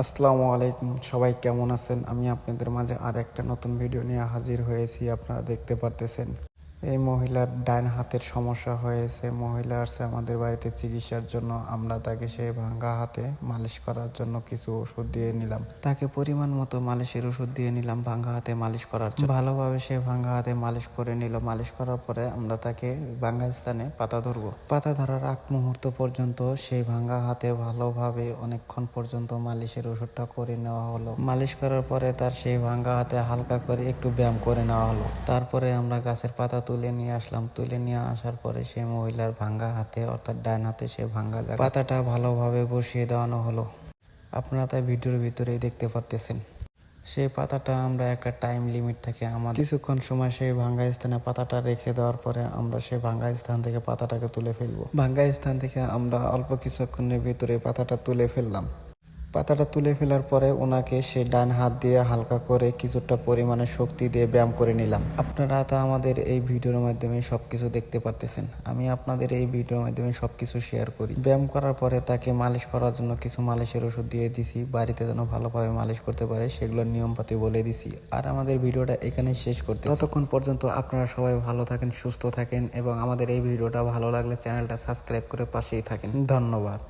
আসসালামু আলাইকুম, সবাই কেমন আছেন? আমি আপনাদের মাঝে আর একটা নতুন ভিডিও নিয়ে হাজির হয়েছি। আপনারা দেখতে পারতেছেন এই মহিলার ডান হাতের সমস্যা হয়েছে। মহিলা আসছে আমাদের বাড়িতে চিকিৎসার জন্য। আমরা তাকে সেই ভাঙ্গা হাতে মালিশ করার জন্য কিছু ওষুধ দিয়ে নিলাম। তাকে পরিমাণ মতো মালিশের ওষুধ দিয়ে নিলাম ভাঙ্গা হাতে মালিশ করার জন্য। ভালোভাবে সে ভাঙ্গা হাতে মালিশ করে নিল। মালিশ করার পরে আমরা তাকে ভাঙ্গা স্থানে পাতা ধরবো। পাতা ধরার আগ মুহূর্ত পর্যন্ত সেই ভাঙ্গা হাতে ভালোভাবে অনেকক্ষণ পর্যন্ত মালিশের ওষুধটা করে নেওয়া হলো। মালিশ করার পরে তার সেই ভাঙ্গা হাতে হালকা করে একটু ব্যায়াম করে নেওয়া হলো। তারপরে আমরা গাছের পাতা তুলে নিয়ে আসলাম। তুলে নিয়ে আসার পরে সেই মহিলার ভাঙ্গা হাতে অর্থাৎ ডান হাতে সে ভাঙ্গা পাতাটা ভালোভাবে বসিয়ে দেওয়ানো হলো। আপনারা তাই ভিডিওর ভিতরেই দেখতে পারতেছেন। সেই পাতাটা আমরা একটা টাইম লিমিট থাকে আমাদের, কিছুক্ষণ সময় সেই ভাঙ্গা স্থানে পাতাটা রেখে দেওয়ার পরে আমরা সেই ভাঙ্গা স্থান থেকে পাতাটাকে তুলে ফেলবো। ভাঙ্গা স্থান থেকে আমরা অল্প কিছুক্ষণের ভিতরে পাতাটা তুলে ফেললাম। পাতাটা তুলে ফেলার পরে ওনাকে সে ডান হাত দিয়ে হালকা করে কিছুটা পরিমাণে শক্তি দিয়ে ব্যায়াম করে নিলাম। আপনারা তা আমাদের এই ভিডিওর মাধ্যমে সবকিছু দেখতে পারতেছেন। আমি আপনাদের এই ভিডিওর মাধ্যমে সবকিছু শেয়ার করি। ব্যায়াম করার পরে তাকে মালিশ করার জন্য কিছু মালিশের ওষুধ দিয়ে দিছি, বাড়িতে যেন ভালোভাবে মালিশ করতে পারে সেগুলোর নিয়মপাতি বলে দিছি। আর আমাদের ভিডিওটা এখানেই শেষ করতে। ততক্ষণ পর্যন্ত আপনারা সবাই ভালো থাকেন, সুস্থ থাকেন এবং আমাদের এই ভিডিওটা ভালো লাগলে চ্যানেলটা সাবস্ক্রাইব করে পাশেই থাকেন। ধন্যবাদ।